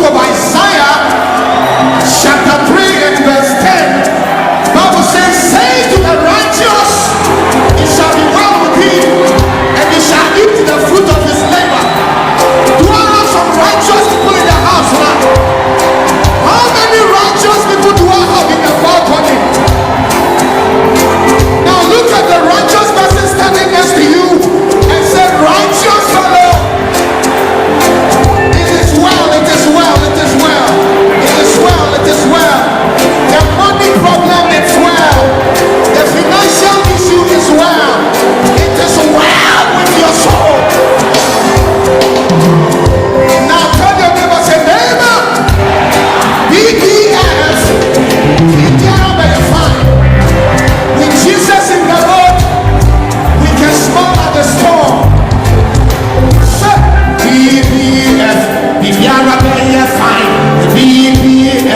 book of Isaiah, chapter 3 and verse 10, Bible says, say to the righteous, it shall be well with him, and he shall eat the fruit of his labor. Do I have some righteous people in the house now? How many righteous people do I have in the balcony? Now look at the righteous person standing next to you and say, righteous fellow, it is well, it is well, it is well, it is well, it is well. The money problem is well. The financial issue is well. It is well with your soul. Now tell your neighbor, say, neighbor, BDF, fine. With Jesus in the road, we can smile at the storm. Say, BDF, fine. BDF, fine.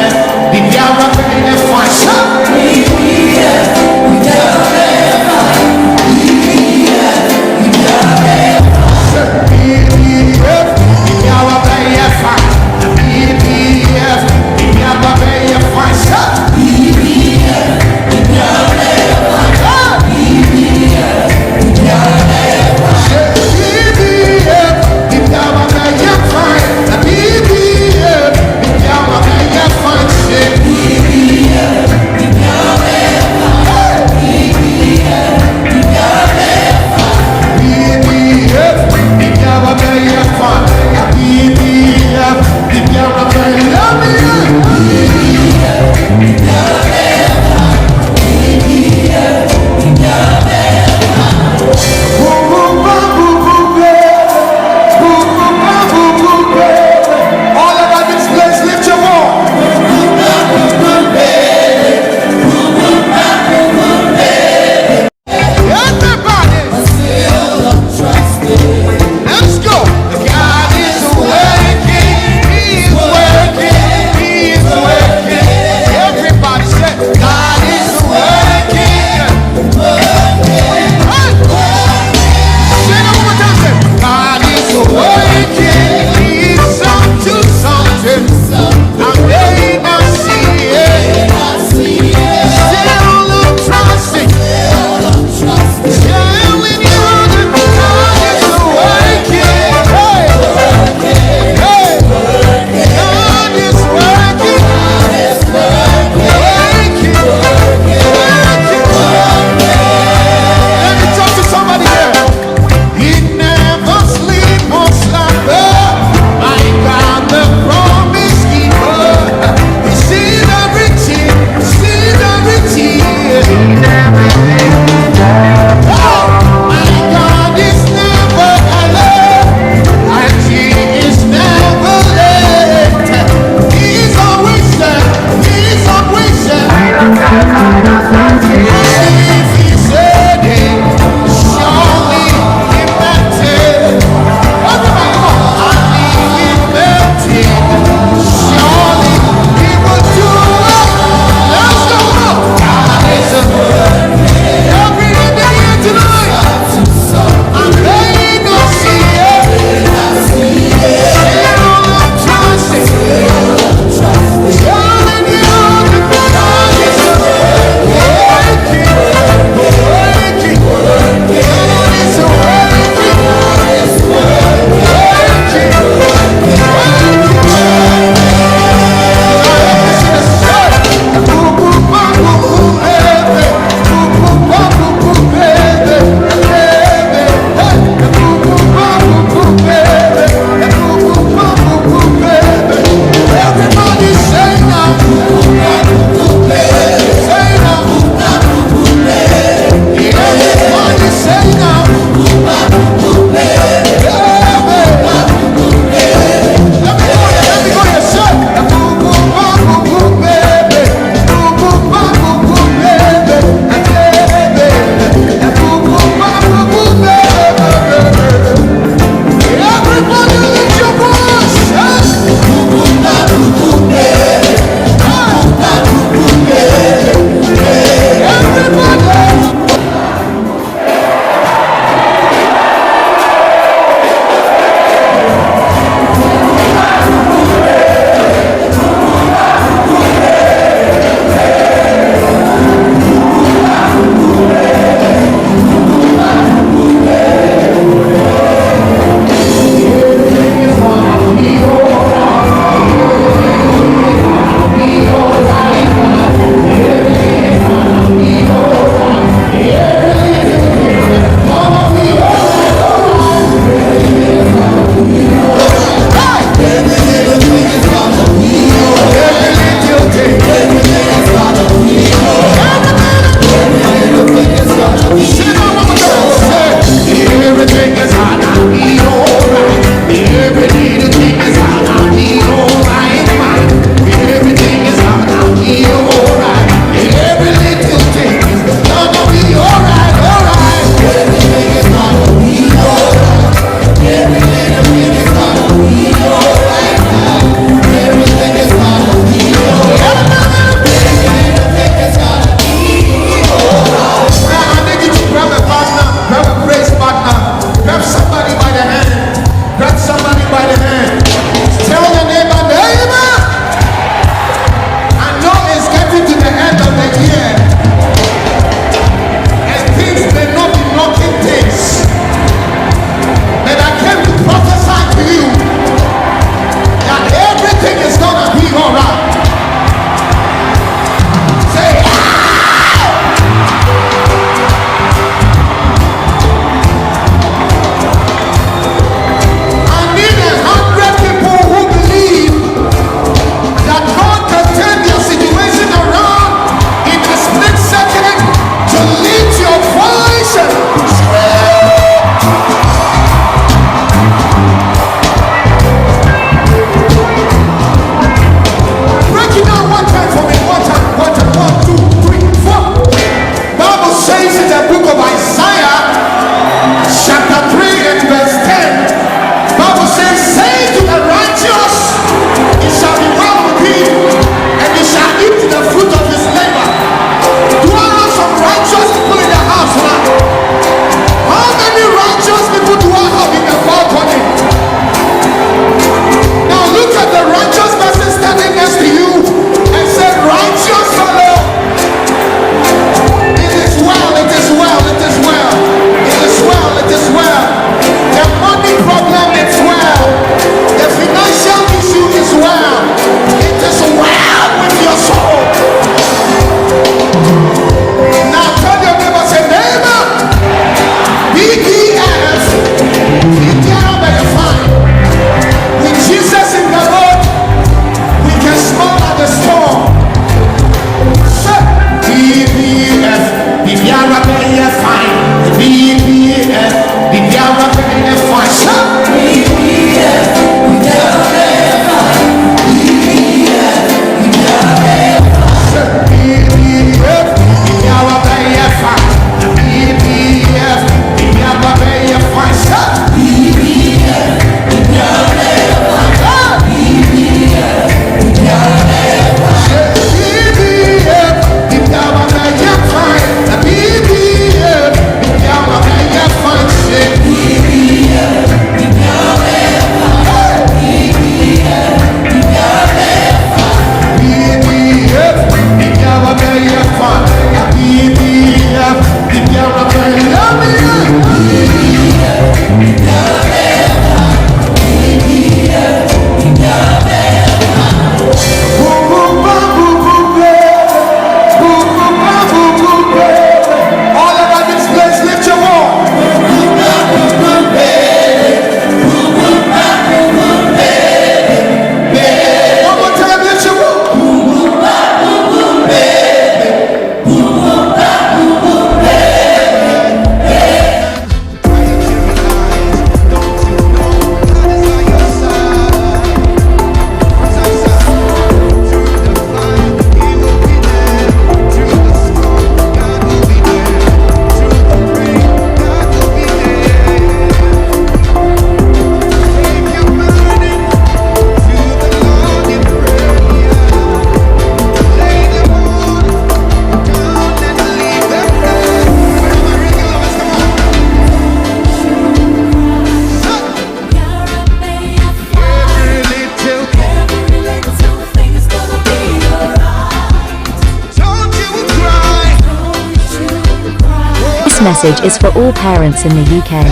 message is for all parents in the UK.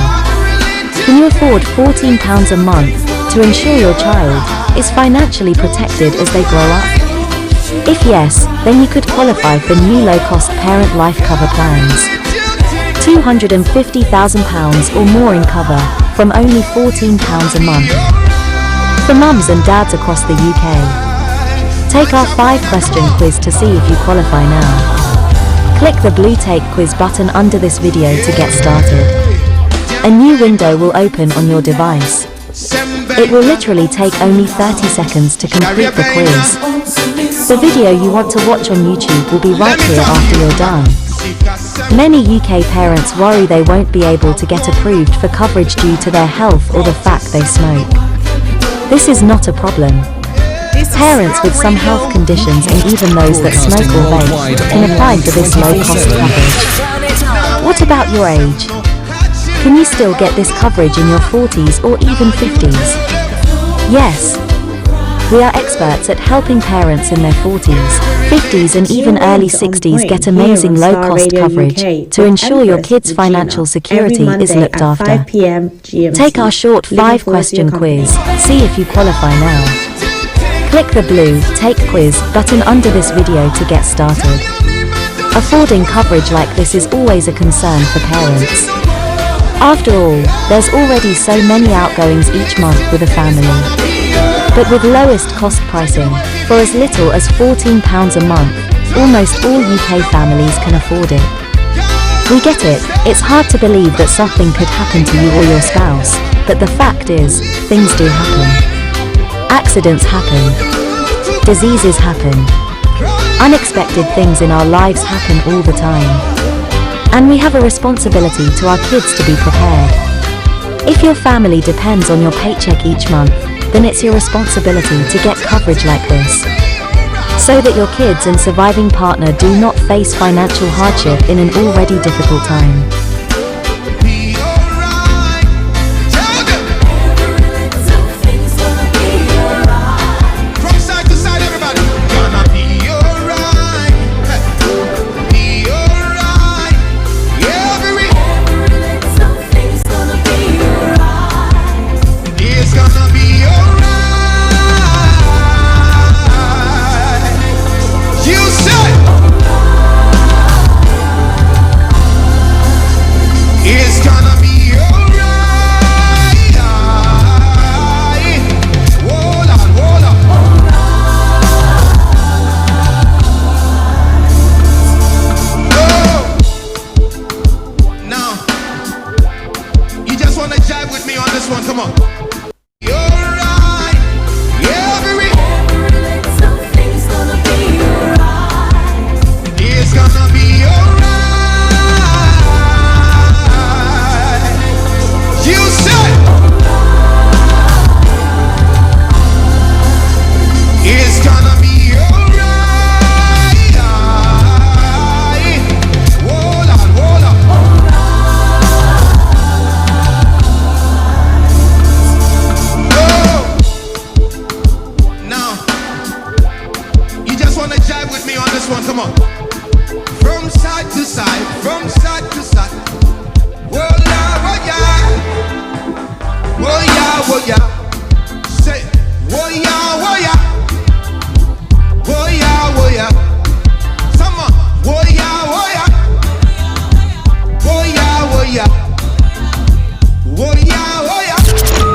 Can you afford £14 a month to ensure your child is financially protected as they grow up? If yes, then you could qualify for new low-cost parent life cover plans. £250,000 or more in cover from only £14 a month. For mums and dads across the UK. Take our 5-question quiz to see if you qualify now. Click the blue Take Quiz button under this video to get started. A new window will open on your device. It will literally take only 30 seconds to complete the quiz. The video you want to watch on YouTube will be right here after you're done. Many UK parents worry they won't be able to get approved for coverage due to their health or the fact they smoke. This is not a problem. Parents with some health conditions and even those that smoke or vape can apply for this low-cost coverage. What about your age? Can you still get this coverage in your 40s or even 50s? Yes. We are experts at helping parents in their 40s, 50s and even early 60s get amazing low-cost coverage to ensure your kids' financial security is looked after. Take our short 5-question quiz, see if you qualify now. Click the blue Take Quiz button under this video to get started. Affording coverage like this is always a concern for parents. After all, there's already so many outgoings each month with a family. But with lowest cost pricing, for as little as £14 a month, almost all UK families can afford it. We get it, it's hard to believe that something could happen to you or your spouse, but the fact is, things do happen. Accidents happen. Diseases happen. Unexpected things in our lives happen all the time. And we have a responsibility to our kids to be prepared. If your family depends on your paycheck each month, then it's your responsibility to get coverage like this, so that your kids and surviving partner do not face financial hardship in an already difficult time.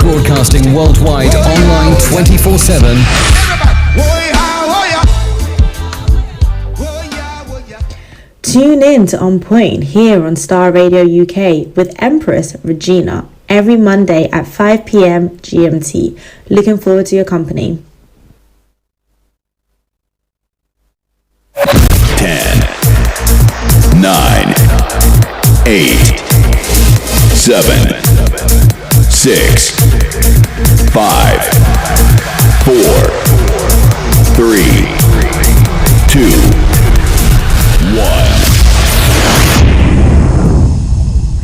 Broadcasting worldwide, online 24/7. Tune in to On Point here on Starr Radio UK with Empress Regina every Monday at 5 p.m. GMT. Looking forward to your company. 10, 9, 8, 7, 6, 5, 4, 3, 2, 1.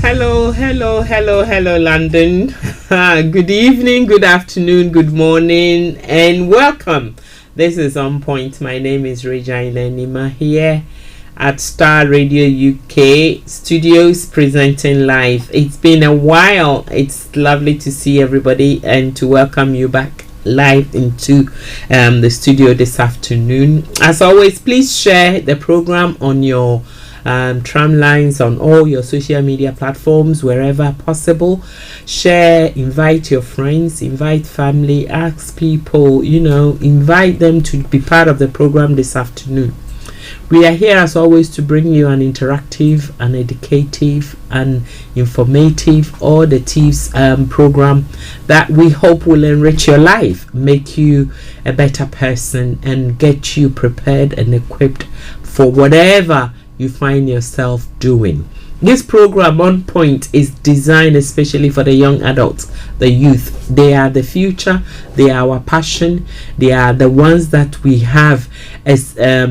Hello, London. Good evening, good afternoon, good morning, and welcome. This is On Point. My name is Regina Anima here. at Starr Radio UK studios, presenting live. It's been a while. It's lovely to see everybody and to welcome you back live into the studio this afternoon. As always, please share the program on your tram lines, on all your social media platforms, wherever possible. Share, invite your friends, invite family, ask people, invite them to be part of the program this afternoon. We are here as always to bring you an interactive, an educative, and informative, all the tips program that we hope will enrich your life, make you a better person, and get you prepared and equipped for whatever you find yourself doing. This program On Point is designed especially for the young adults, the youth. They are the future. They are our passion. They are the ones that we have as a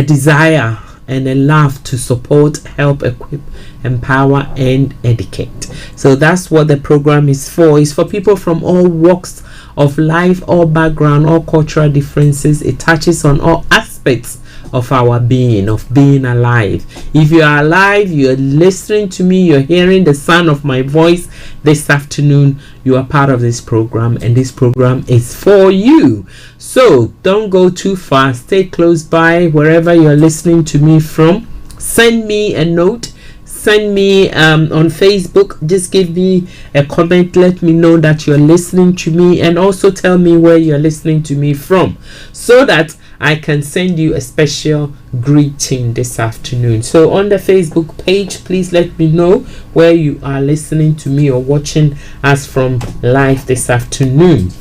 desire and a love to support, help, equip, empower, and educate. So that's what the program is for. It's for people from all walks of life, all background, all cultural differences. It touches on all aspects of our being, of being alive. If you are alive, you are listening to me, you're hearing the sound of my voice this afternoon, you are part of this program, and this program is for you. So don't go too far. Stay close by wherever you're listening to me from. Send me a note. Send me on Facebook. Just give me a comment. Let me know that you're listening to me, and also tell me where you're listening to me from, so that I can send you a special greeting this afternoon. So on the Facebook page, please let me know where you are listening to me or watching us from live this afternoon.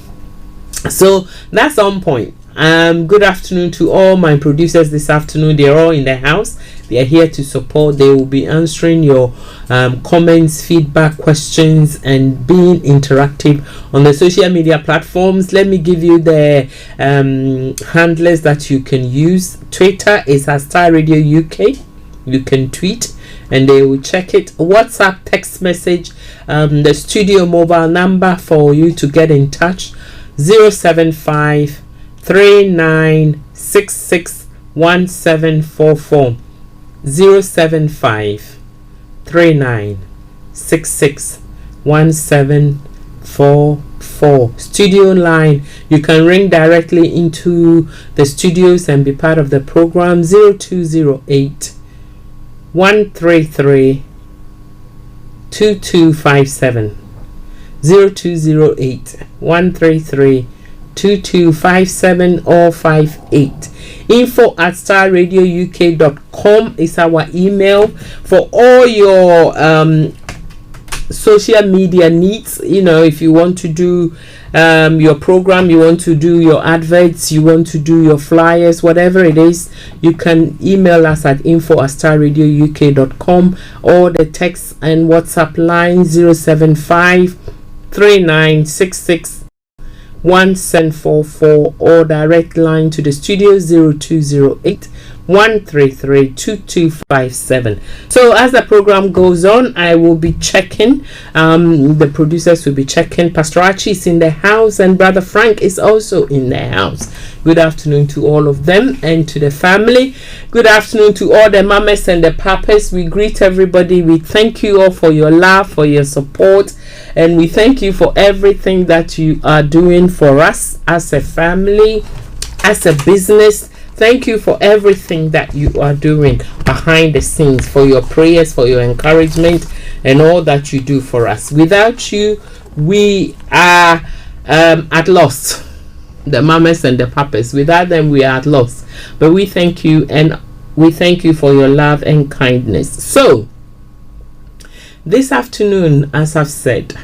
So that's On Point. Good afternoon to all my producers this afternoon. They're all in the house. They are here to support. They will be answering your comments, feedback, questions, and being interactive on the social media platforms. Let me give you the handlers that you can use. Twitter is @Starr Radio UK. You can tweet and they will check it. WhatsApp text message, the studio mobile number for you to get in touch, 075 3966 1744. 075 3966 1744. Studio line, you can ring directly into the studios and be part of the program. 0208 133 2257. 0208 133 2257 or 58. info@starradiouk.com is our email for all your social media needs. If you want to do your program, you want to do your adverts, you want to do your flyers, whatever it is, you can email us at info@starradiouk.com, or the text and WhatsApp line 075 3966 1744, or direct line to the studio 0208 133 2257. So as the program goes on, I will be checking, the producers will be checking. Pastor Archie is in the house and Brother Frank is also in the house. Good afternoon to all of them and to the family. Good afternoon to all the mamas and the papas. We greet everybody. We thank you all for your love, for your support, and we thank you for everything that you are doing for us as a family, as a business. Thank you for everything that you are doing behind the scenes, for your prayers, for your encouragement, and all that you do for us. Without you, we are at loss. The mamas and the papas. Without them, we are at loss. But we thank you, and we thank you for your love and kindness. So, this afternoon, as I've said,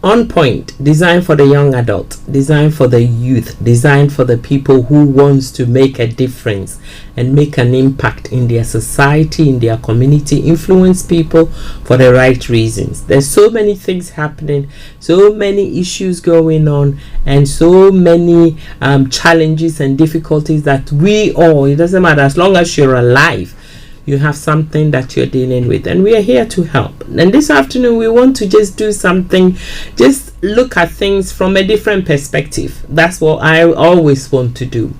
On Point, designed for the young adult, designed for the youth, designed for the people who wants to make a difference and make an impact in their society, in their community, influence people for the right reasons. There's so many things happening, so many issues going on, and so many challenges and difficulties that we all, it doesn't matter, as long as you're alive, you have something that you're dealing with, and we are here to help. And this afternoon we want to just do something, just look at things from a different perspective. That's what I always want to do.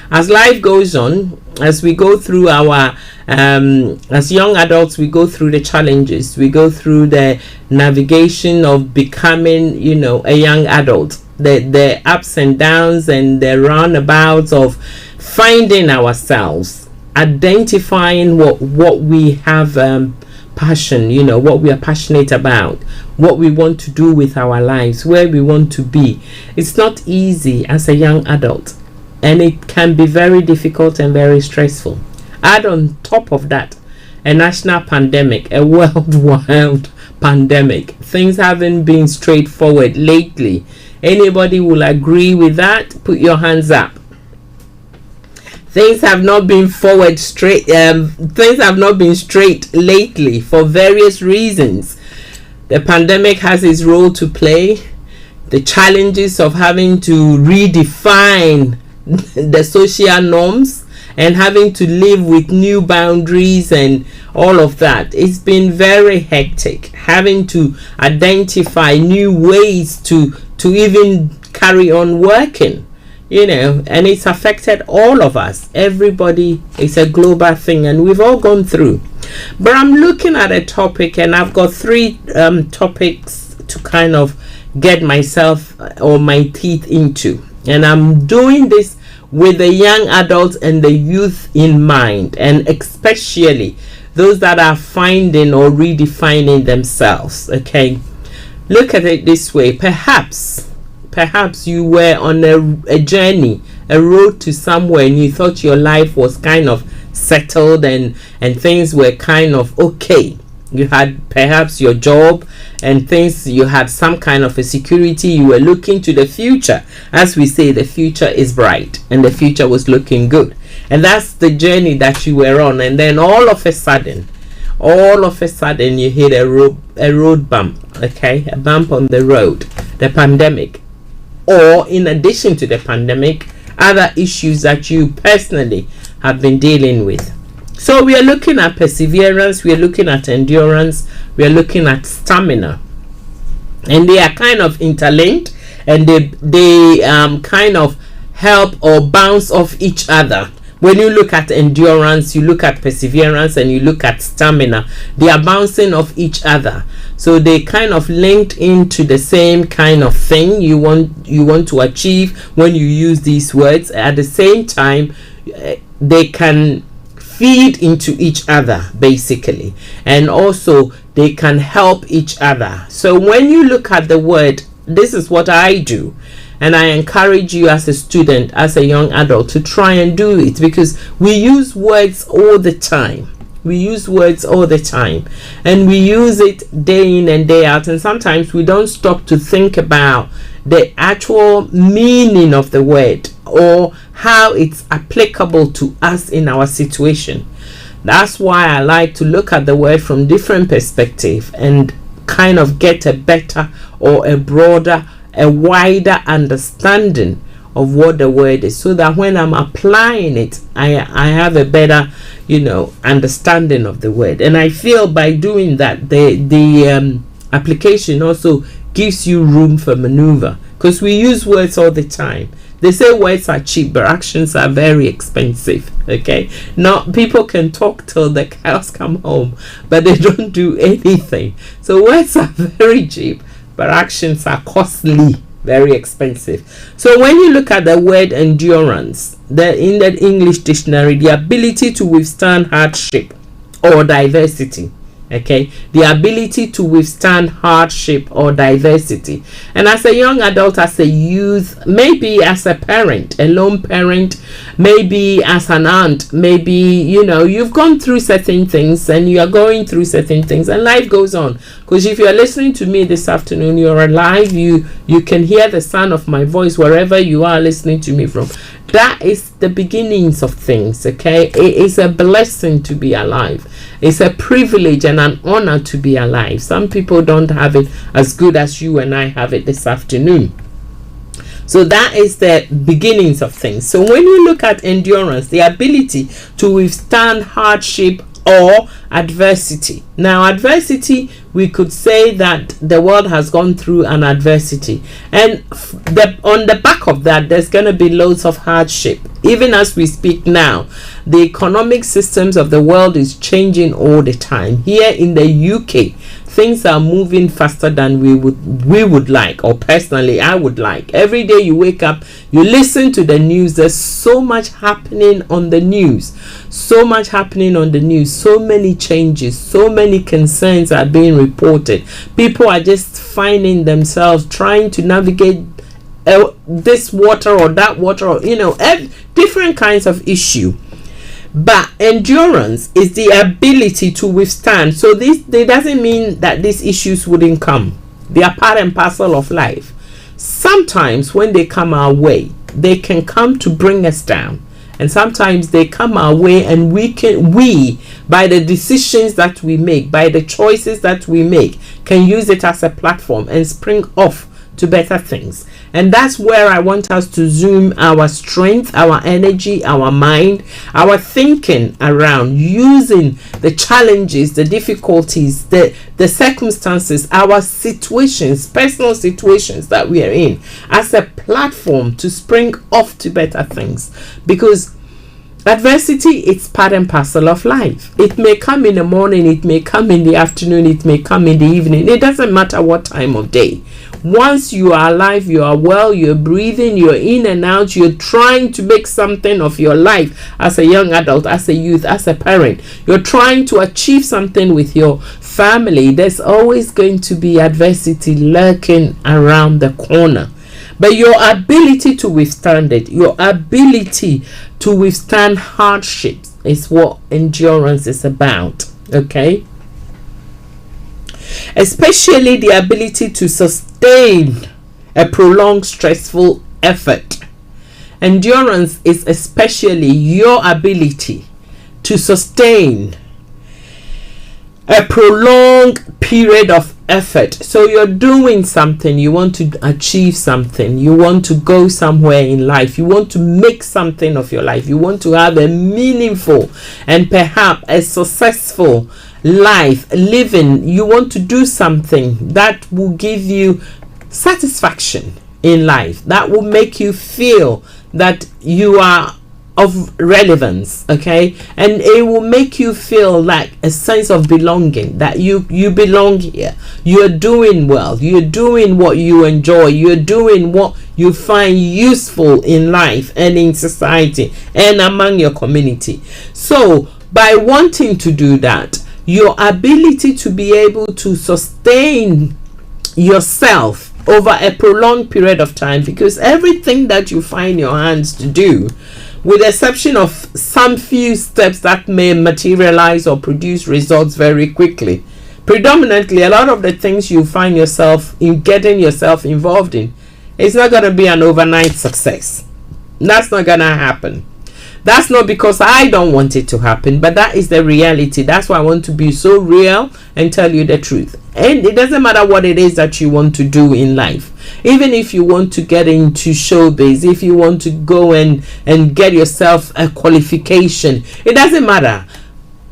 As life goes on, as we go through our as young adults, we go through the challenges, we go through the navigation of becoming, a young adult, the ups and downs and the roundabouts of finding ourselves, identifying what we have passion, what we are passionate about, what we want to do with our lives, where we want to be. It's not easy as a young adult, and it can be very difficult and very stressful. Add on top of that a national pandemic, a worldwide pandemic. Things haven't been straightforward lately. Anybody will agree with that? Put your hands up. Things have not been straight lately for various reasons. The pandemic has its role to play. The challenges of having to redefine the social norms and having to live with new boundaries and all of that. It's been very hectic, having to identify new ways to even carry on working, and it's affected all of us. Everybody, it's a global thing, and we've all gone through. But I'm looking at a topic, and I've got 3 topics to kind of get myself or my teeth into, and I'm doing this with the young adults and the youth in mind, and especially those that are finding or redefining themselves. Okay, look at it this way. Perhaps you were on a journey, a road to somewhere, and you thought your life was kind of settled and things were kind of okay. You had perhaps your job and things, you had some kind of a security, you were looking to the future. As we say, the future is bright, and the future was looking good. And that's the journey that you were on. And then all of a sudden you hit a road bump, okay? A bump on the road, the pandemic. Or in addition to the pandemic, other issues that you personally have been dealing with. So we are looking at perseverance, we are looking at endurance, we are looking at stamina. And they are kind of interlinked, and they kind of help or bounce off each other. When you look at endurance, you look at perseverance, and you look at stamina, they are bouncing off each other. So they kind of linked into the same kind of thing you want to achieve when you use these words. At the same time, they can feed into each other basically, and also they can help each other. So when you look at the word, this is what I do, and I encourage you as a student, as a young adult, to try and do it, because we use words all the time. We use words all the time, and we use it day in and day out, and sometimes we don't stop to think about the actual meaning of the word or how it's applicable to us in our situation. That's why I like to look at the word from different perspectives and kind of get a better or a broader, a wider understanding of what the word is, so that when I'm applying it, I have a better understanding of the word. And I feel by doing that, the application also gives you room for maneuver, because we use words all the time. They say words are cheap, but actions are very expensive. Okay, now people can talk till the cows come home, but they don't do anything. So words are very cheap, but actions are costly, very expensive. So when you look at the word endurance, in the English dictionary, the ability to withstand hardship or diversity. Okay, the ability to withstand hardship or diversity. And as a young adult, as a youth, maybe as a parent, a lone parent, maybe as an aunt, maybe you've gone through certain things and you are going through certain things, and life goes on. Because if you are listening to me this afternoon, you're alive, you can hear the sound of my voice wherever you are listening to me from. That is the beginnings of things. Okay, it is a blessing to be alive. It's a privilege and an honor to be alive. Some people don't have it as good as you and I have it this afternoon. So that is the beginnings of things. So when you look at endurance, the ability to withstand hardship or adversity. Now, adversity, we could say that the world has gone through an adversity, and on the back of that, there's going to be loads of hardship. Even as we speak now, the economic systems of the world is changing all the time. Here in the UK, things are moving faster than we would like, or personally I would like. Every day you wake up, you listen to the news, there's so much happening on the news, so many changes, so many concerns are being reported. People are just finding themselves trying to navigate this water or that water, or different kinds of issue. But endurance is the ability to withstand. So this doesn't mean that these issues wouldn't come. They are part and parcel of life. Sometimes when they come our way, they can come to bring us down. And sometimes they come our way, and we by the decisions that we make, by the choices that we make, can use it as a platform and spring off to better things. And that's where I want us to zoom our strength, our energy, our mind, our thinking around, using the challenges, the difficulties, the circumstances, our situations, personal situations that we are in, as a platform to spring off to better things. Because adversity, it's part and parcel of life. It may come in the morning, it may come in the afternoon, it may come in the evening. It doesn't matter what time of day. Once you are alive, you are well, you're breathing, you're in and out, you're trying to make something of your life as a young adult, as a youth, as a parent. You're trying to achieve something with your family. There's always going to be adversity lurking around the corner. But your ability to withstand it, your ability to withstand hardships, is what endurance is about. Okay? Especially the ability to sustain a prolonged stressful effort. Endurance is especially your ability to sustain a prolonged period of effort. So you're doing something, you want to achieve something, you want to go somewhere in life, you want to make something of your life, you want to have a meaningful and perhaps a successful life living. You want to do something that will give you satisfaction in life, that will make you feel that you are of relevance, okay, and it will make you feel like a sense of belonging, that you belong here, you're doing well, you're doing what you enjoy, you're doing what you find useful in life and in society and among your community. So by wanting to do that, your ability to be able to sustain yourself over a prolonged period of time, because everything that you find your hands to do, with the exception of some few steps that may materialize or produce results very quickly, predominantly a lot of the things you find yourself in getting yourself involved in, it's not going to be an overnight success. That's not going to happen. That's not because I don't want it to happen, but that is the reality. That's why I want to be so real and tell you the truth. And it doesn't matter what it is that you want to do in life. Even if you want to get into showbiz, if you want to go and get yourself a qualification, it doesn't matter.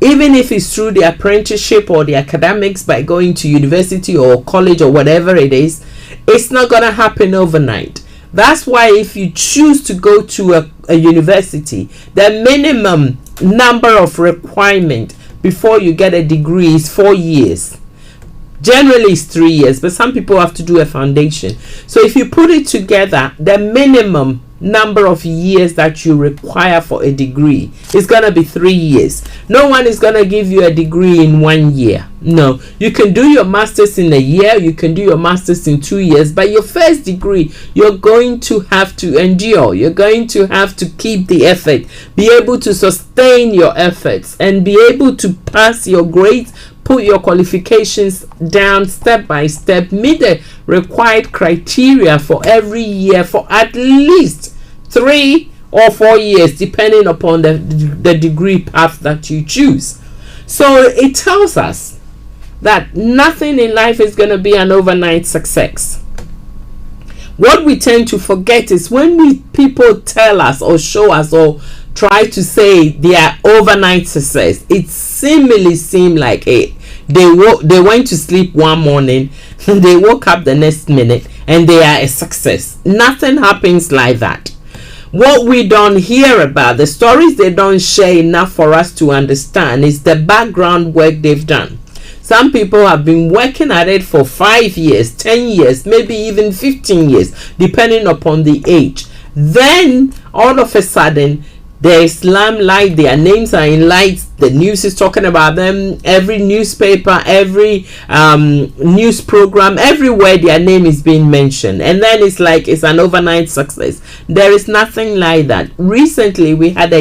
Even if it's through the apprenticeship or the academics, by going to university or college or whatever it is, it's not going to happen overnight. That's why if you choose to go to a university, the minimum number of requirement before you get a degree is 4 years. Generally it's 3 years, but some people have to do a foundation. So if you put it together, the minimum number of years that you require for a degree is going to be 3 years. No one is going to give you a degree in 1 year. No, you can do your master's in a year, you can do your master's in 2 years, but your first degree, you're going to have to endure. You're going to have to keep the effort, be able to sustain your efforts, and be able to pass your grades, put your qualifications down step by step, meet the required criteria for every year for at least 3 or 4 years, depending upon the degree path that you choose. So it tells us that nothing in life is going to be an overnight success. What we tend to forget is when people tell us or show us or try to say they are overnight success, it seemingly seemed like they went to sleep one morning, they woke up the next minute, and they are a success. Nothing happens like that. What we don't hear about, the stories they don't share enough for us to understand, is the background work they've done. Some people have been working at it for 5 years, 10 years, maybe even 15 years, depending upon the age. Then, all of a sudden, there is limelight, their names are in lights, the news is talking about them, every newspaper, every news program, everywhere their name is being mentioned. And then it's like it's an overnight success. There is nothing like that. Recently, we had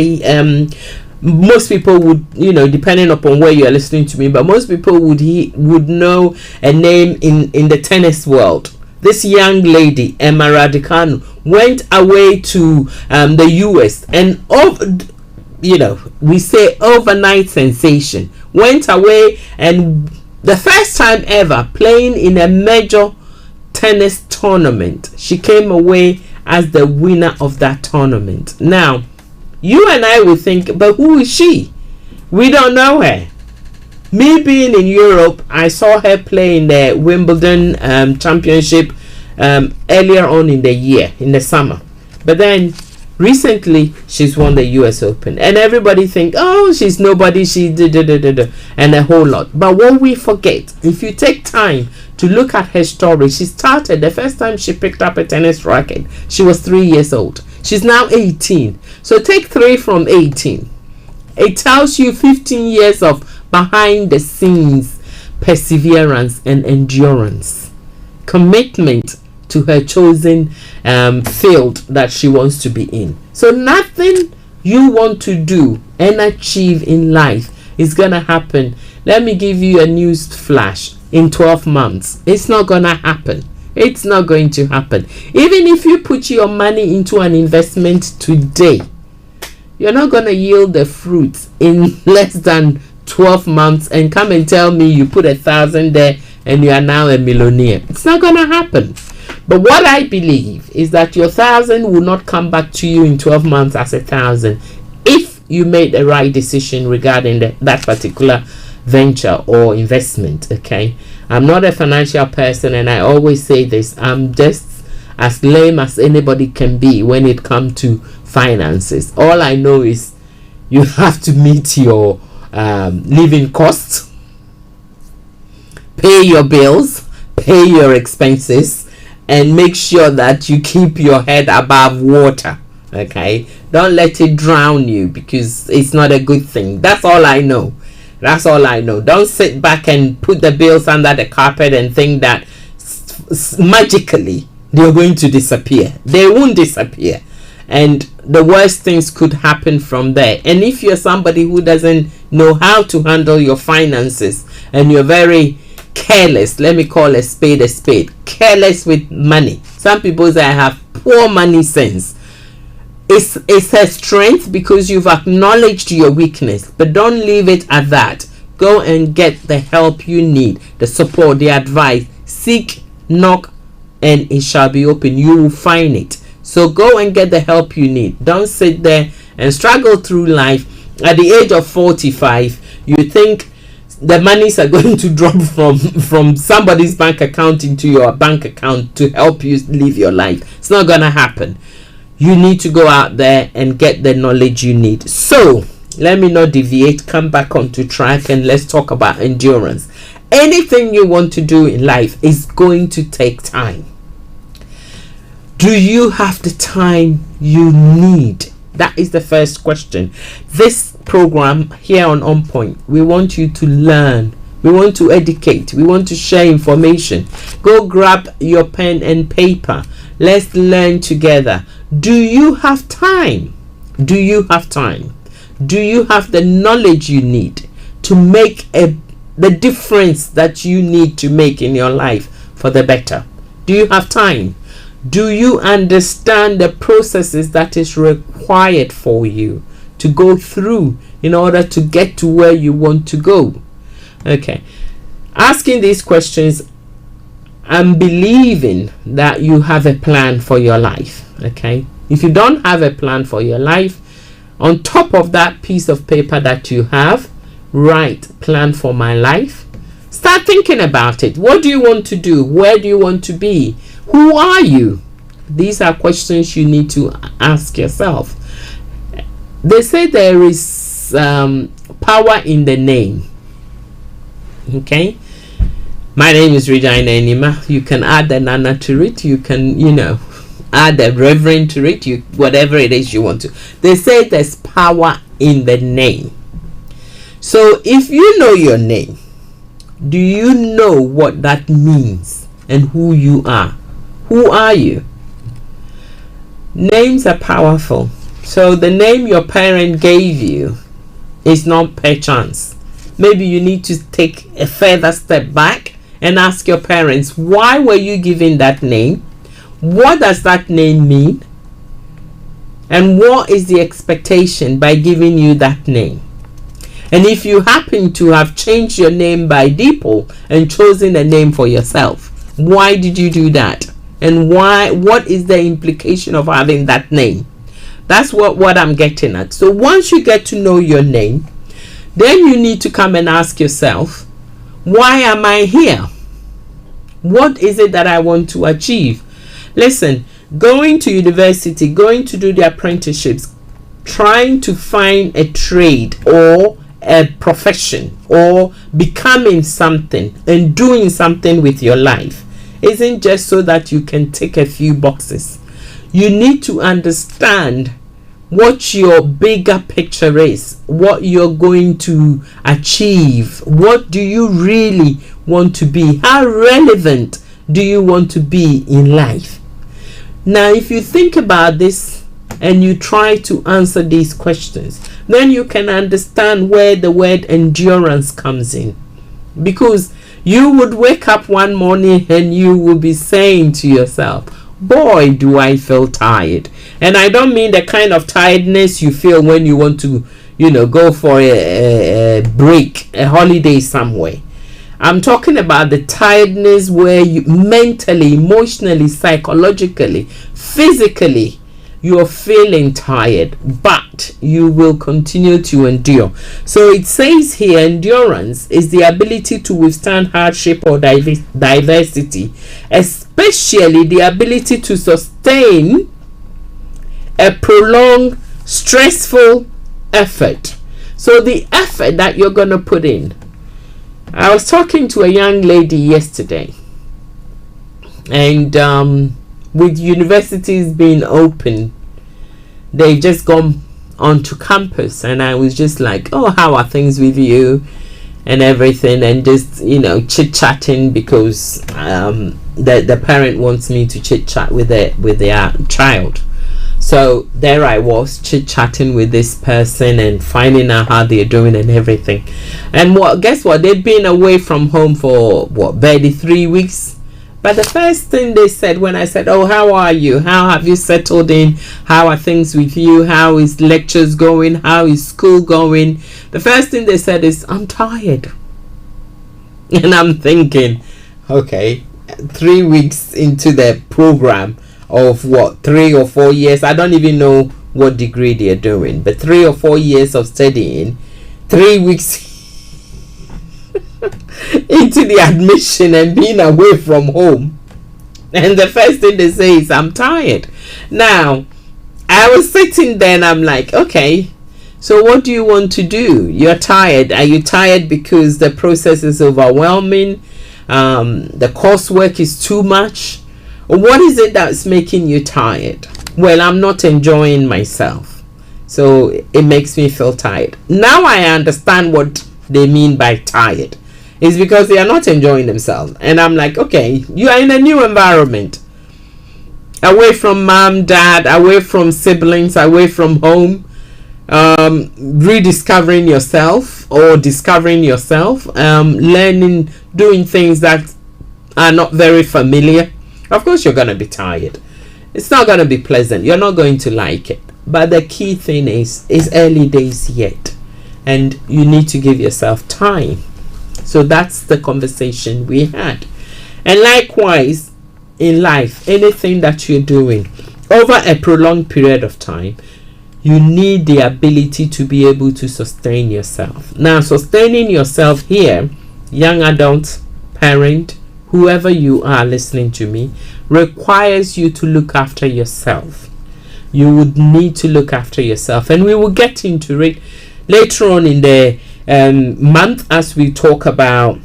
most people would, depending upon where you are listening to me, but most people would know a name in the tennis world. This young lady, Emma Raducanu, went away to the US, and we say overnight sensation. Went away, and the first time ever playing in a major tennis tournament, she came away as the winner of that tournament. Now, you and I will think, but who is she? We don't know her. Me being in Europe, I saw her play in the Wimbledon championship earlier on in the year, in the summer. But then recently, she's won the US Open. And everybody think, oh, she's nobody, she did, and a whole lot. But what we forget, if you take time to look at her story, she started, the first time she picked up a tennis racket, she was 3 years old. She's now 18. So take 3 from 18. It tells you 15 years of behind the scenes perseverance and endurance, commitment to her chosen field that she wants to be in. So nothing you want to do and achieve in life is gonna happen. Let me give you a news flash. In 12 months, it's not gonna happen. It's not going to happen. Even if you put your money into an investment today, you're not going to yield the fruits in less than 12 months and come and tell me you put 1,000 there and you are now a millionaire. It's not going to happen. But what I believe is that your 1,000 will not come back to you in 12 months as 1,000 if you made the right decision regarding that particular venture or investment. Okay, I'm not a financial person, and I always say this, I'm just as lame as anybody can be when it comes to finances. All I know is you have to meet your living costs, pay your bills, pay your expenses, and make sure that you keep your head above water. Okay, don't let it drown you, because it's not a good thing. That's all I know. That's all I know. Don't sit back and put the bills under the carpet and think that magically they're going to disappear. They won't disappear. And the worst things could happen from there. And if you're somebody who doesn't know how to handle your finances and you're very careless, let me call a spade, careless with money. Some people say I have poor money sense. It's a strength because you've acknowledged your weakness, but don't leave it at that. Go and get the help you need, the support, the advice. Seek, knock, and it shall be open. You will find it. So go and get the help you need. Don't sit there and struggle through life. At the age of 45, you think the monies are going to drop from somebody's bank account into your bank account to help you live your life. It's not going to happen. You need to go out there and get the knowledge you need. So, let me not deviate. Come back onto track and let's talk about endurance. Anything you want to do in life is going to take time. Do you have the time you need? That is the first question. This program here on Point, we want you to learn. We want to educate. We want to share information. Go grab your pen and paper. Let's learn together. Do you have time? Do you have time? Do you have the knowledge you need to make the difference that you need to make in your life for the better? Do you have time? Do you understand the processes that is required for you to go through in order to get to where you want to go? Okay. Asking these questions, I'm believing that you have a plan for your life. Okay. If you don't have a plan for your life, On top of that piece of paper that you have, write plan for my life. Start thinking about it. What do you want to do? Where do you want to be? Who are you? These are questions you need to ask yourself. They say there is power in the name. Okay, my name is Regina Anima. You can add the Nana to it. You can, add the Reverend to it. Whatever it is you want to. They say there's power in the name. So if you know your name, do you know what that means and who you are? Who are you? Names are powerful. So the name your parent gave you is not per chance. Maybe you need to take a further step back and ask your parents, why were you given that name? What does that name mean? And what is the expectation by giving you that name? And if you happen to have changed your name by default and chosen a name for yourself, why did you do that? And what is the implication of having that name? That's what I'm getting at. So once you get to know your name, then you need to come and ask yourself, why am I here? What is it that I want to achieve? Listen, going to university, going to do the apprenticeships, trying to find a trade or a profession or becoming something and doing something with your life isn't just so that you can tick a few boxes. You need to understand what your bigger picture is, what you're going to achieve. What do you really want to be? How relevant do you want to be in life? Now, if you think about this and you try to answer these questions, then you can understand where the word endurance comes in. Because you would wake up one morning and you will be saying to yourself, boy, do I feel tired. And I don't mean the kind of tiredness you feel when you want to, go for a break, a holiday somewhere. I'm talking about the tiredness where you mentally, emotionally, psychologically, physically, you're feeling tired, but you will continue to endure. So it says here, endurance is the ability to withstand hardship or diversity, especially the ability to sustain a prolonged, stressful effort. So the effort that you're going to put in. I was talking to a young lady yesterday, and with universities being open, they've just gone onto campus, and I was just like, oh, how are things with you and everything, and just chit-chatting because the parent wants me to chit-chat with their child. So there I was chit-chatting with this person and finding out how they're doing and everything. And guess what? They'd been away from home for barely 3 weeks. But the first thing they said when I said, oh, how are you? How have you settled in? How are things with you? How is lectures going? How is school going? The first thing they said is, I'm tired. And I'm thinking, okay, 3 weeks into the program of 3 or 4 years, I don't even know what degree they're doing, but 3 or 4 years of studying, 3 weeks into the admission and being away from home, and the first thing they say is, I'm tired. Now, I was sitting there and I'm like, okay, so what do you want to do? You're tired. Are you tired because the process is overwhelming? The coursework is too much? What is it that's making you tired? Well, I'm not enjoying myself, so it makes me feel tired. Now I understand what they mean by tired. It's because they are not enjoying themselves. And I'm like, okay, you are in a new environment, away from mom, dad, away from siblings, away from home, rediscovering yourself or discovering yourself, learning, doing things that are not very familiar. Of course you're going to be tired. It's not going to be pleasant. You're not going to like it. But the key thing is early days yet, and you need to give yourself time. So that's the conversation we had. And likewise, in life, anything that you're doing over a prolonged period of time, you need the ability to be able to sustain yourself. Now, sustaining yourself here, young adult, parent, whoever you are listening to me, requires you to look after yourself. You would need to look after yourself, and we will get into it later on in the month as we talk about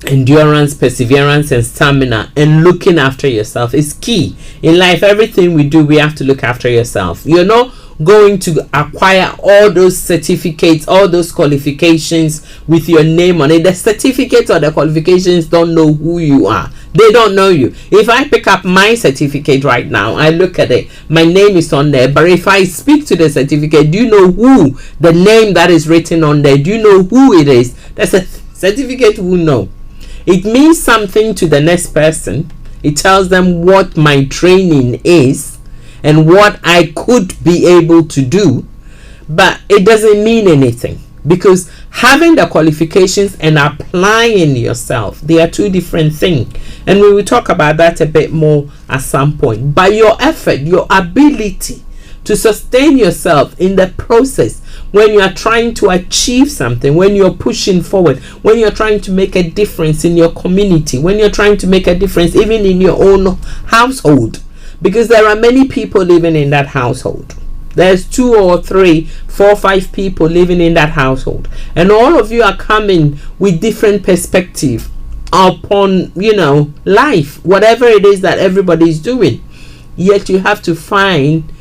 endurance, perseverance, and stamina. And looking after yourself is key in life. Everything we do, we have to look after yourself. You're not going to acquire all those certificates, all those qualifications with your name on it. The certificates or the qualifications don't know who you are. They don't know you. If I pick up my certificate right now, I look at it, my name is on there, but if I speak to the certificate, do you know who the name that is written on there? Do you know who it is? That's a certificate will know. It means something to the next person. It tells them what my training is and what I could be able to do, but it doesn't mean anything, because having the qualifications and applying yourself, they are two different things, and we will talk about that a bit more at some point. But your effort, your ability to sustain yourself in the process, when you are trying to achieve something, when you're pushing forward, when you're trying to make a difference in your community, when you're trying to make a difference even in your own household, because there are many people living in that household. There's 2 or 3, 4, 5 people living in that household, and all of you are coming with different perspective upon, life, whatever it is that everybody is doing. Yet you have to find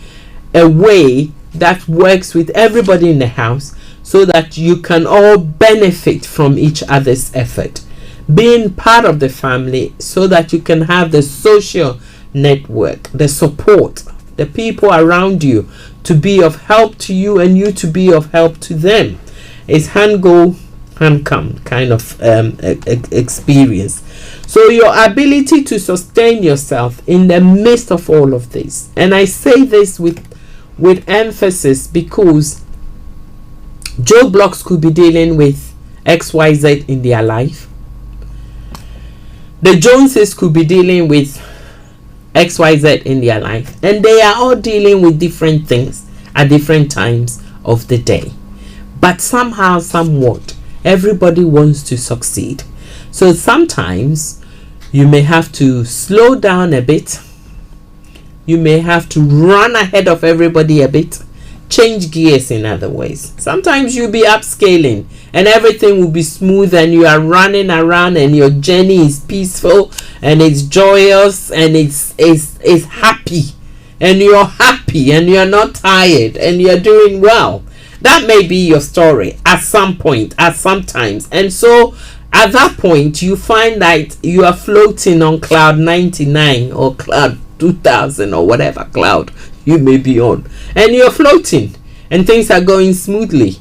a way that works with everybody in the house so that you can all benefit from each other's effort, being part of the family, so that you can have the social network, the support, the people around you to be of help to you and you to be of help to them. It's hand go, hand come kind of experience. So your ability to sustain yourself in the midst of all of this, and I say this with emphasis, because Joe Blocks could be dealing with XYZ in their life. The Joneses could be dealing with XYZ in their life, and they are all dealing with different things at different times of the day, but somehow, somewhat, everybody wants to succeed. So sometimes you may have to slow down a bit, you may have to run ahead of everybody a bit, change gears. In other ways, sometimes you'll be upscaling and everything will be smooth and you are running around and your journey is peaceful and it's joyous and it's happy, and you're happy and you're not tired and you're doing well. That may be your story at some point, at some times. And so at that point you find that you are floating on cloud 99 or cloud 2000 or whatever cloud you may be on, and you're floating and things are going smoothly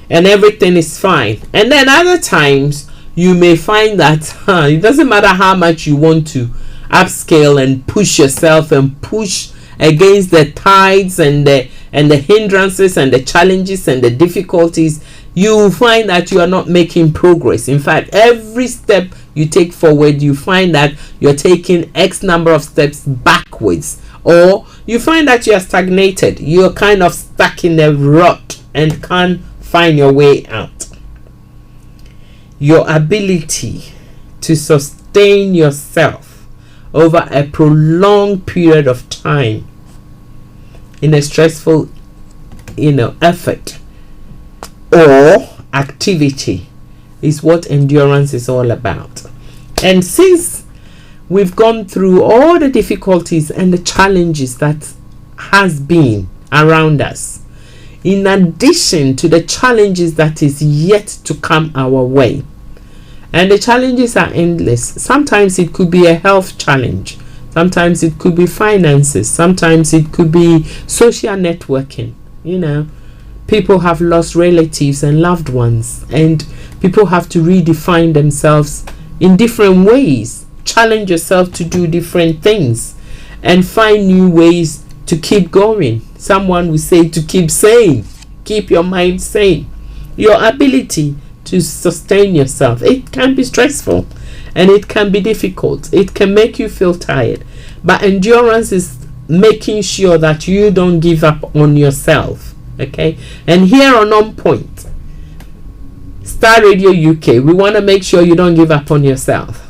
and everything is fine. And then other times you may find that it doesn't matter how much you want to upscale and push yourself and push against the tides and the hindrances and the challenges and the difficulties, you will find that you are not making progress. In fact, every step you take forward, you find that you're taking X number of steps backwards, or you find that you are stagnated. You're kind of stuck in a rut and can't find your way out. Your ability to sustain yourself over a prolonged period of time in a stressful, effort or activity is what endurance is all about. And since we've gone through all the difficulties and the challenges that has been around us, in addition to the challenges that is yet to come our way, and the challenges are endless. Sometimes it could be a health challenge, sometimes it could be finances, sometimes it could be social networking. People have lost relatives and loved ones, and people have to redefine themselves in different ways, challenge yourself to do different things and find new ways to keep going. Someone will say to keep sane, keep your mind sane. Your ability to sustain yourself, it can be stressful and it can be difficult, it can make you feel tired, but endurance is making sure that you don't give up on yourself. Okay, and here on Point Starr Radio UK, we want to make sure you don't give up on yourself.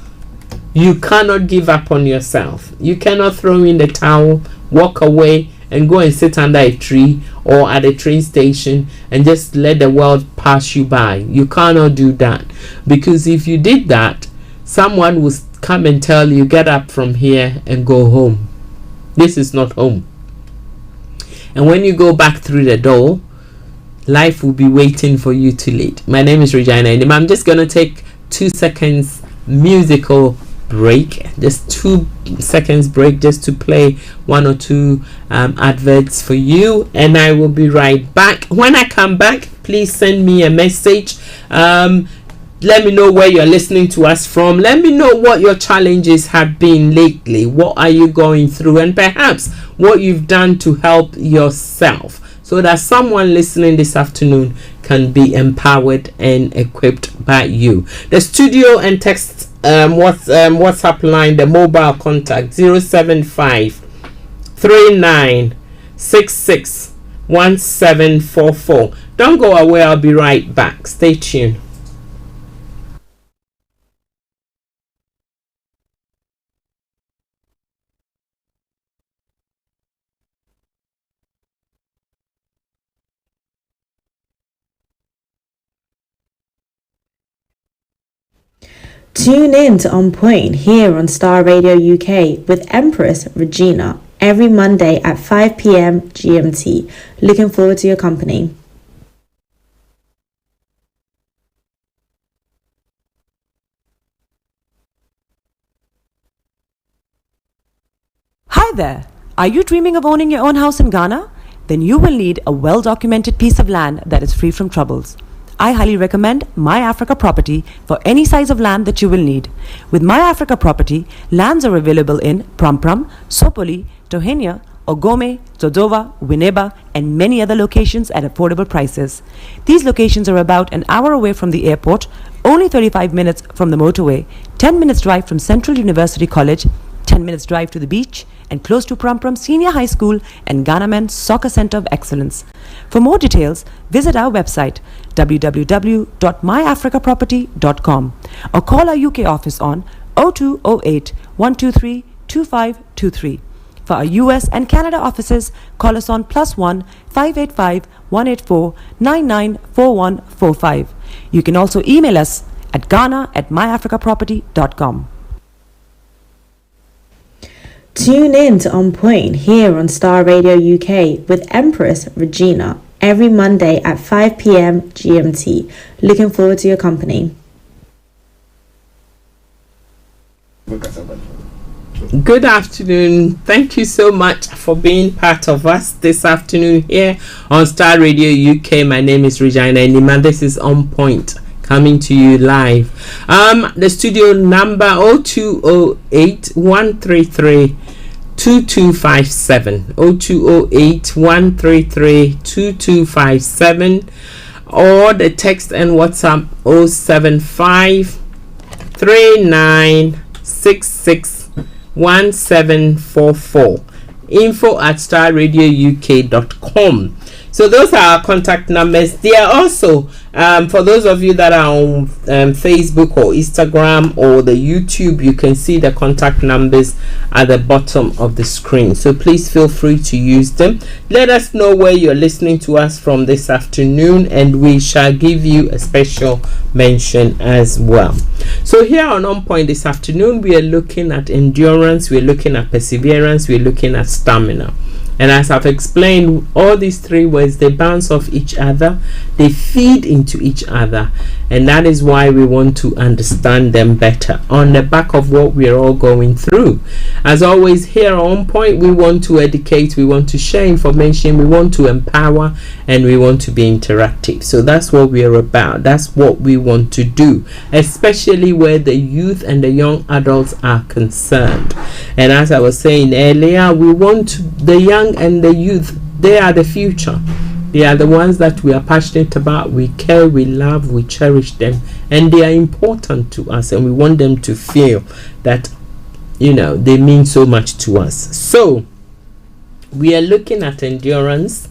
You cannot give up on yourself. You cannot throw in the towel, walk away, and go and sit under a tree or at a train station and just let the world pass you by. You cannot do that, because if you did that, someone will come and tell you, get up from here and go home. This is not home. And when you go back through the door, life will be waiting for you to lead. My name is Regina, and I'm just going to take 2 seconds musical break, just 2 seconds break, just to play 1 or 2 adverts for you, and I will be right back. When I come back, please send me a message. Let me know where you're listening to us from. Let me know what your challenges have been lately. What are you going through, and perhaps what you've done to help yourself, so that someone listening this afternoon can be empowered and equipped by you. The studio and text WhatsApp line, the mobile contact 075 3966 1744. Don't go away, I'll be right back. Stay tuned. Tune in to On Point here on Starr Radio UK with Empress Regina every Monday at 5 p.m. GMT. Looking forward to your company. Hi there! Are you dreaming of owning your own house in Ghana? Then you will need a well-documented piece of land that is free from troubles. I highly recommend My Africa Property for any size of land that you will need. With My Africa Property, lands are available in Pram, Sopoli, Tohenia, Ogome, Dodova, Winneba, and many other locations at affordable prices. These locations are about an hour away from the airport, only 35 minutes from the motorway, 10 minutes drive from Central University College, 10 minutes drive to the beach, and close to Pram Senior High School and Ghana Men's Soccer Center of Excellence. For more details, visit our website www.myafricaproperty.com or call our UK office on 0208 123 2523. For our US and Canada offices, call us on +1 585 184 994145. You can also email us at ghana@myafricaproperty.com. Tune in to On Point here on Starr Radio UK with Empress Regina every Monday at 5 p.m. GMT. Looking forward to your company. Good afternoon. Thank you so much for being part of us this afternoon here on Starr Radio UK. My name is Regina Anima. This is On Point, coming to you live. The studio number 0208 133 2257, 0208 133 2257, or the text and WhatsApp 075 3966 1744, info@starradiouk.com. So those are our contact numbers. They are also for those of you that are on Facebook or Instagram or the YouTube, you can see the contact numbers at the bottom of the screen. So please feel free to use them. Let us know where you're listening to us from this afternoon, and we shall give you a special mention as well. So here on Point this afternoon, we are looking at endurance, we're looking at perseverance, we're looking at stamina. And as I've explained, all these three words, they bounce off each other, they feed into each other, and that is why we want to understand them better on the back of what we're all going through. As always, here on Point, we want to educate, we want to share information, we want to empower, and we want to be interactive. So that's what we're about. That's what we want to do, especially where the youth and the young adults are concerned. And as I was saying earlier, we want the young and the youth, they are the future. They are the ones that we are passionate about, we care, we love, we cherish them, and they are important to us, and we want them to feel that, you know, they mean so much to us. So We are looking at endurance,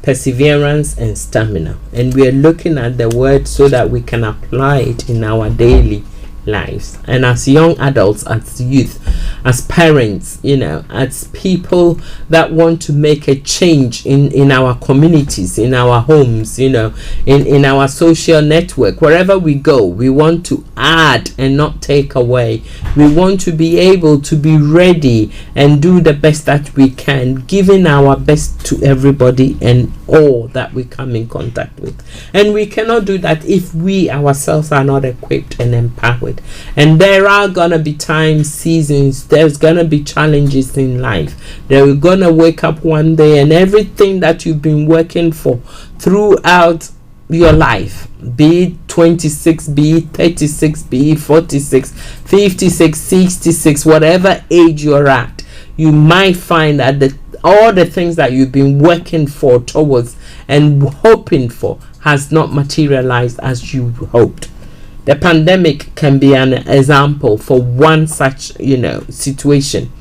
perseverance, and stamina, and we are looking at the word so that we can apply it in our daily lives. And as young adults, as youth, as parents, as people that want to make a change in our communities, in our homes, in our social network, wherever we go, we want to add and not take away. We want to be able to be ready and do the best that we can, giving our best to everybody and all that we come in contact with. And we cannot do that if we ourselves are not equipped and empowered. And there are gonna be times, seasons, there's gonna be challenges in life. They're gonna wake up one day and everything that you've been working for throughout your life, be it 26, be it 36, be it 46, 56, 66, whatever age you're at, you might find that all the things that you've been working for towards and hoping for has not materialized as you hoped. The pandemic can be an example for one such, situation.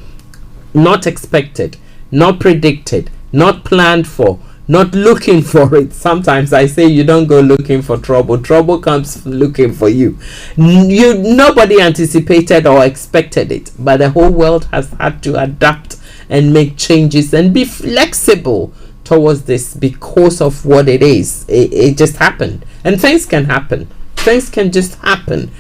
Not expected, not predicted, not planned for, not looking for it. Sometimes I say you don't go looking for trouble. Trouble comes looking for you. Nobody anticipated or expected it, but the whole world has had to adapt and make changes and be flexible towards this because of what it is. It just happened, and things can happen. Things can just happen.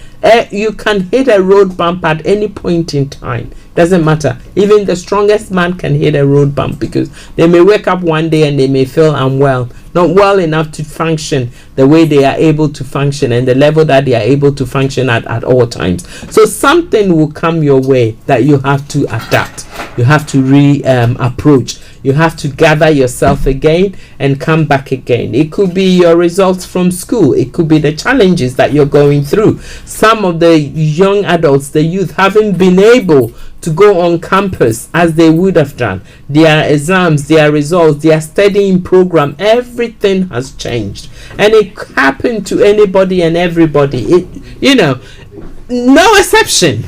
You can hit a road bump at any point in time. Doesn't matter. Even the strongest man can hit a road bump because they may wake up one day and they may feel unwell, not well enough to function the way they are able to function and the level that they are able to function at all times. So something will come your way that you have to adapt. You have to approach. You have to gather yourself again and come back again. It could be your results from school. It could be the challenges that you're going through. Some of the young adults, the youth, haven't been able to go on campus as they would have done. Their exams, their results, their studying program, everything has changed. And it happened to anybody and everybody. No exception.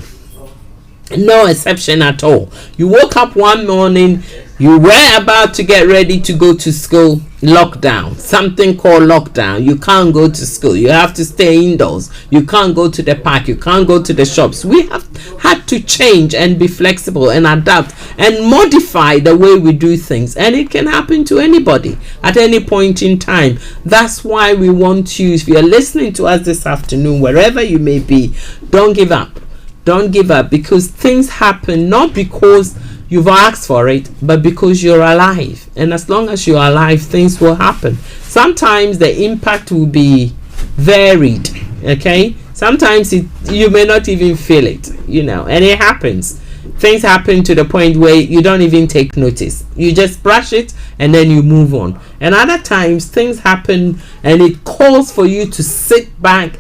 No exception at all. You woke up one morning, you were about to get ready to go to school. Lockdown, something called lockdown. You can't go to school. You have to stay indoors. You can't go to the park. You can't go to the shops. We have had to change and be flexible and adapt and modify the way we do things. And it can happen to anybody at any point in time. That's why we want you, if you're listening to us this afternoon, wherever you may be, don't give up. Don't give up, because things happen not because you've asked for it, but because you're alive. And as long as you're alive, things will happen. Sometimes the impact will be varied. Okay, sometimes you may not even feel it, and it happens. Things happen to the point where you don't even take notice. You just brush it and then you move on. And other times things happen and it calls for you to sit back,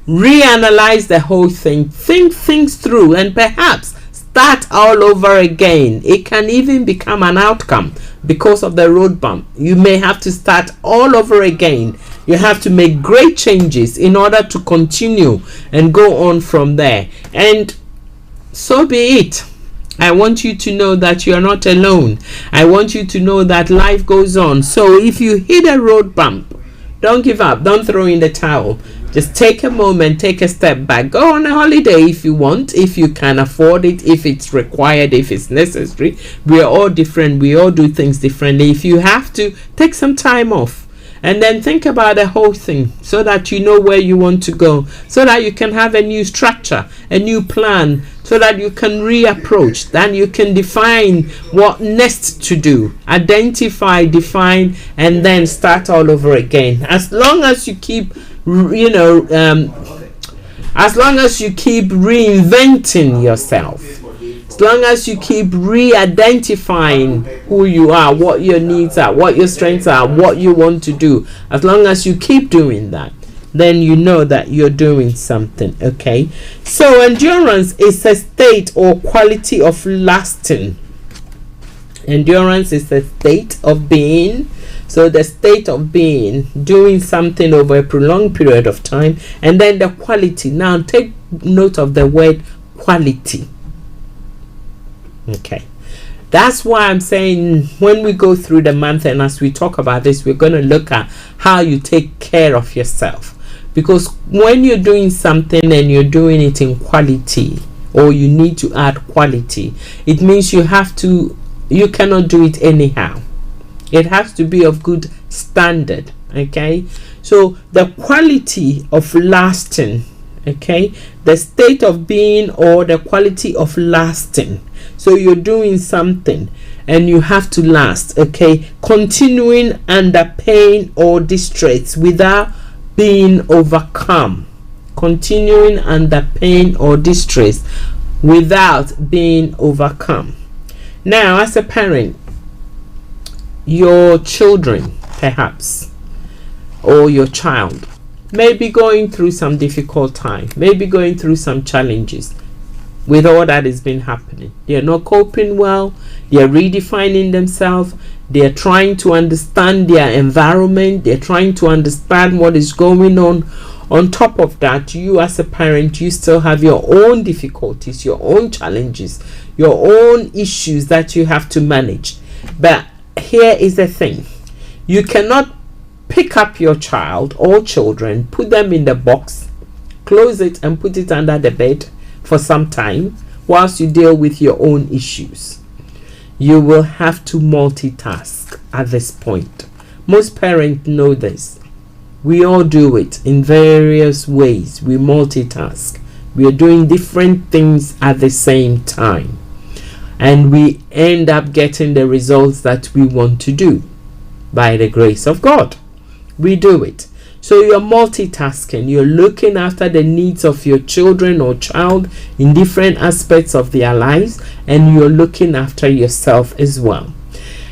reanalyze the whole thing, think things through, and perhaps start all over again. It can even become an outcome because of the road bump. You may have to start all over again. You have to make great changes in order to continue and go on from there. And so be it. I want you to know that you are not alone. I want you to know that life goes on. So if you hit a road bump, don't give up. Don't throw in the towel. Just take a moment, take a step back. Go on a holiday if you want, if you can afford it, if it's required, if it's necessary. We are all different. We all do things differently. If you have to, take some time off. And then think about the whole thing so that you know where you want to go, so that you can have a new structure, a new plan, so that you can reapproach, then you can define what next to do, identify, define, and then start all over again. As long as you keep, as long as you keep reinventing yourself, as long as you keep re-identifying who you are, what your needs are, what your strengths are, what you want to do, as long as you keep doing that, then you know that you're doing something. Okay, so endurance is a state or quality of lasting. Endurance is a state of being. So the state of being, doing something over a prolonged period of time, and then the quality. Now take note of the word quality. Okay, That's why I'm saying when we go through the month and as we talk about this, we're going to look at how you take care of yourself. Because when you're doing something and you're doing it in quality, or you need to add quality, it means you cannot do it anyhow. It has to be of good standard. Okay, so the quality of lasting, okay, the state of being or the quality of lasting. So you're doing something and you have to last, okay, continuing under pain or distress without being overcome. Continuing under pain or distress without being overcome. Now, as a parent, your children perhaps, or your child may be going through some difficult time, may be going through some challenges with all that has been happening. They are not coping well, they are redefining themselves, they are trying to understand their environment, they are trying to understand what is going on. On top of that, you as a parent, you still have your own difficulties, your own challenges, your own issues that you have to manage. But here is the thing, you cannot pick up your child or children, put them in the box, close it and put it under the bed for some time whilst you deal with your own issues. You will have to multitask at this point. Most parents know this. We all do it in various ways. We multitask. We are doing different things at the same time, and we end up getting the results that we want to do by the grace of God. We do it. So you're multitasking, you're looking after the needs of your children or child in different aspects of their lives, and you're looking after yourself as well.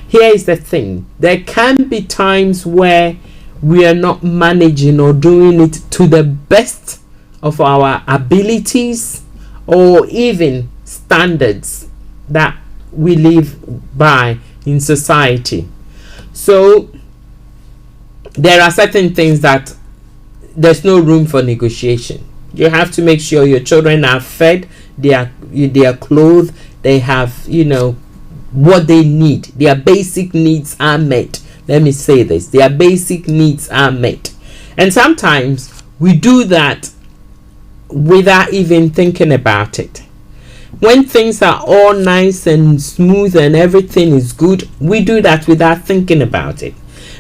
Here is the thing, there can be times where we are not managing or doing it to the best of our abilities or even standards that we live by in society. So there are certain things that there's no room for negotiation. You have to make sure your children are fed, they are clothed, they have, what they need. Their basic needs are met. Let me say this, their basic needs are met. And sometimes we do that without even thinking about it. When things are all nice and smooth and everything is good, we do that without thinking about it.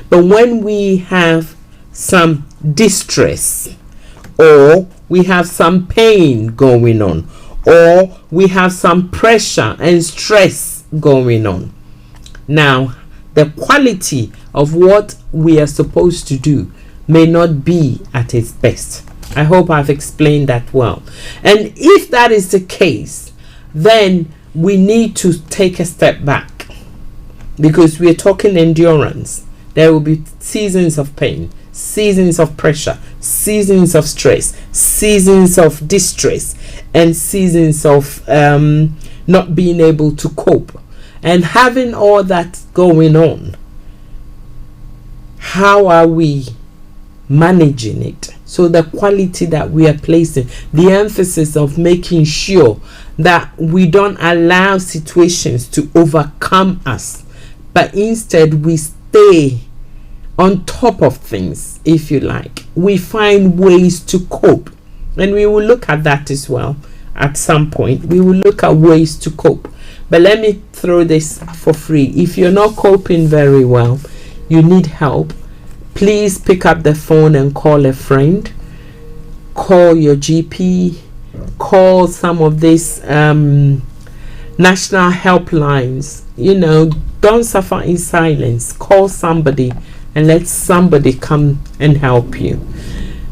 But when we have some distress, or we have some pain going on, or we have some pressure and stress going on, now the quality of what we are supposed to do may not be at its best. I hope I've explained that well. And if that is the case, then we need to take a step back, because we're talking endurance. There will be seasons of pain, seasons of pressure, seasons of stress, seasons of distress, and seasons of not being able to cope. And having all that going on, how are we managing it? So the quality that we are placing, the emphasis of making sure that we don't allow situations to overcome us, but instead we stay on top of things, if you like. We find ways to cope, and we will look at that as well at some point. We will look at ways to cope. But let me throw this for free. If you're not coping very well, you need help, please pick up the phone and call a friend, call your GP, call some of these national helplines. Don't suffer in silence. Call somebody and let somebody come and help you.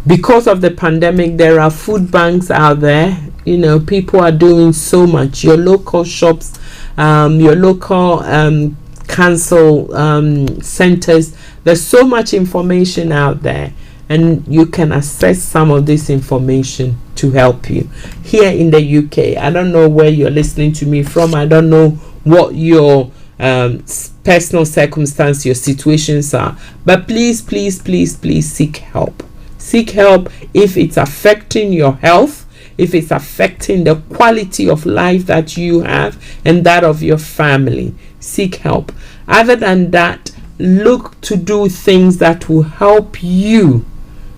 Because of the pandemic, there are food banks out there. People are doing so much. Your local shops, your local council centers, there's so much information out there, and you can access some of this information to help you. Here in the UK, I don't know where you're listening to me from. I don't know what your personal circumstance, your situations are, but please seek help. Seek help if it's affecting your health, if it's affecting the quality of life that you have and that of your family, seek help. Other than that, look to do things that will help you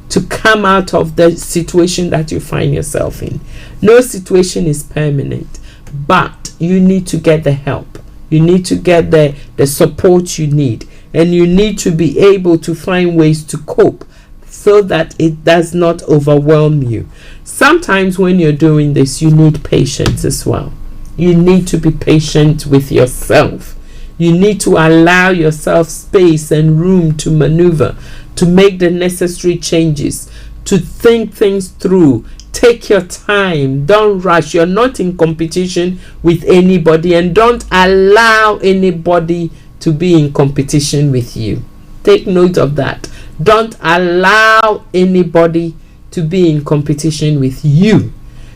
to come out of the situation that you find yourself in. No situation is permanent, but you need to get the help. You need to get the support you need, and you need to be able to find ways to cope so that it does not overwhelm you. Sometimes when you're doing this, you need patience as well. You need to be patient with yourself. You need to allow yourself space and room to maneuver, to make the necessary changes, to think things through. Take your time. Don't rush. You're not in competition with anybody, and don't allow anybody to be in competition with you. Take note of that. Don't allow anybody to be in competition with you.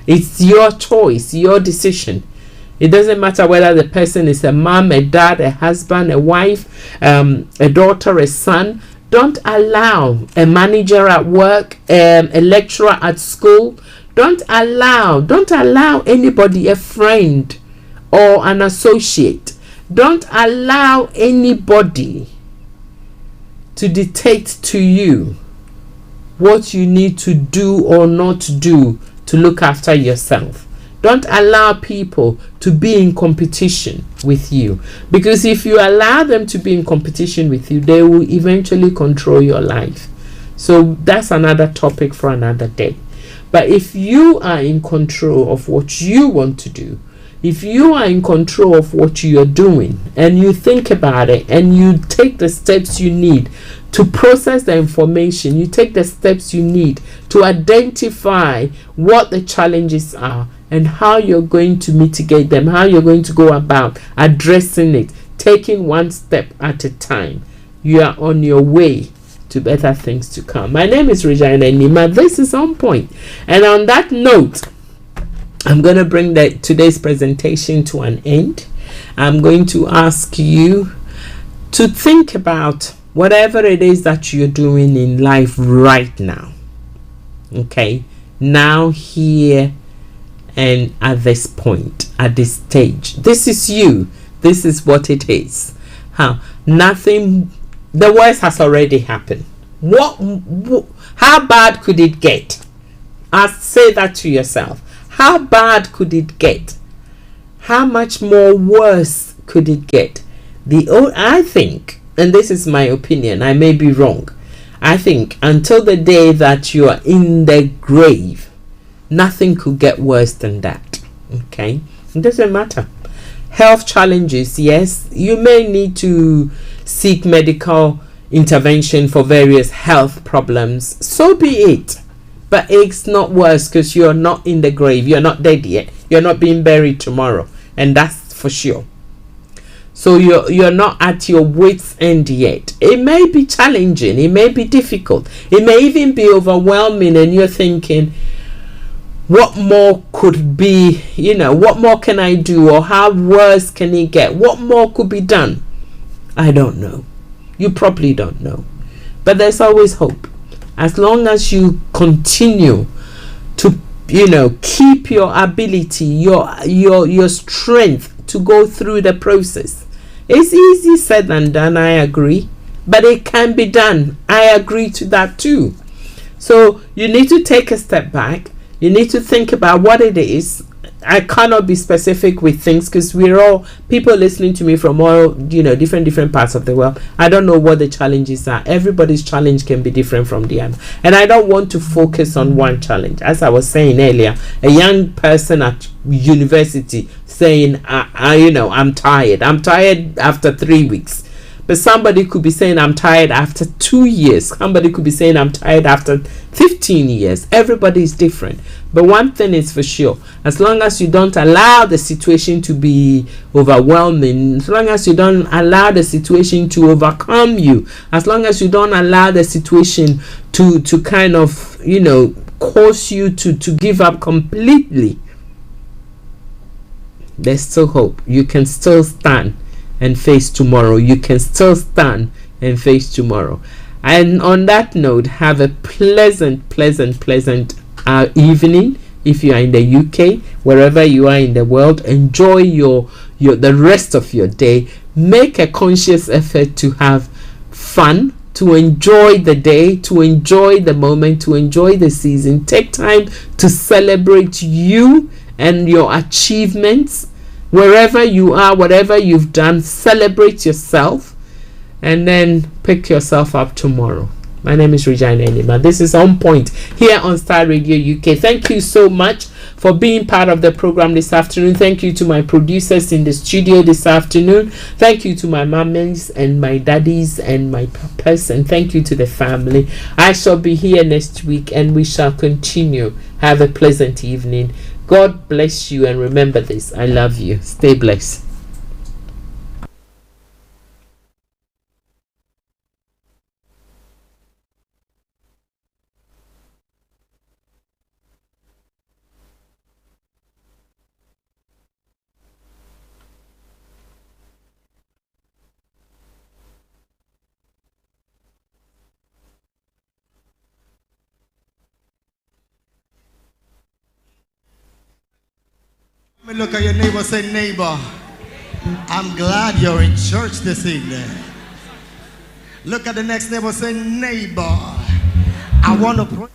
It's your choice, your decision. It doesn't matter whether the person is a mom, a dad, a husband, a wife, a daughter, a son. Don't allow a manager at work, a lecturer at school. Don't allow anybody, a friend or an associate. Don't allow anybody to dictate to you what you need to do or not do to look after yourself. Don't allow people to be in competition with you, because if you allow them to be in competition with you, they will eventually control your life. So that's another topic for another day. But if you are in control of what you want to do, if you are in control of what you're doing, and you think about it and you take the steps you need to process the information, you take the steps you need to identify what the challenges are and how you're going to mitigate them, how you're going to go about addressing it, taking one step at a time, you are on your way to better things to come. My name is Regina Anima. This is On Point. And on that note, I'm going to bring today's presentation to an end. I'm going to ask you to think about whatever it is that you're doing in life right now. Okay? Now, here, and at this point, at this stage. This is you. This is what it is. Nothing, the worst has already happened. How bad could it get? Say that to yourself. How bad could it get? How much more worse could it get? I think, and this is my opinion, I may be wrong, I think until the day that you are in the grave, nothing could get worse than that. Okay? It doesn't matter. Health challenges, yes, you may need to seek medical intervention for various health problems. So be it. But it's not worse, because you're not in the grave. You're not dead yet. You're not being buried tomorrow. And that's for sure. So you're not at your wit's end yet. It may be challenging. It may be difficult. It may even be overwhelming, and you're thinking, what more could be, what more can I do, or how worse can it get? What more could be done? I don't know. You probably don't know. But there's always hope. As long as you continue to, keep your ability, your strength to go through the process. It's easy said than done, I agree. But it can be done. I agree to that too. So you need to take a step back. You need to think about what it is. I cannot be specific with things, because we're all people listening to me from all different parts of the world. I don't know what the challenges are. Everybody's challenge can be different from the other, and I don't want to focus on one challenge. As I was saying earlier, a young person at university saying, I'm tired after 3 weeks. But somebody could be saying, I'm tired after 2 years. Somebody could be saying, I'm tired after 15 years. Everybody is different. But one thing is for sure, as long as you don't allow the situation to be overwhelming, as long as you don't allow the situation to overcome you, as long as you don't allow the situation to kind of, cause you to give up completely, there's still hope. You can still stand and face tomorrow. You can still stand and face tomorrow. And on that note, have a pleasant evening, If you are in the UK, wherever you are in the world, enjoy your the rest of your day. Make a conscious effort to have fun, to enjoy the day, to enjoy the moment, to enjoy the season. Take time to celebrate you and your achievements. Wherever you are, whatever you've done, celebrate yourself, and then pick yourself up tomorrow. My name is Regina Anima. This is On Point here on Starr Radio UK. Thank you so much for being part of the program this afternoon. Thank you to my producers in the studio this afternoon. Thank you to my mummies and my daddies and my papas, and thank you to the family. I shall be here next week, and we shall continue. Have a pleasant evening. God bless you, and remember this: I love you. Stay blessed. Let me look at your neighbor, say, neighbor, I'm glad you're in church this evening. Look at the next neighbor, say, neighbor, I want to pray.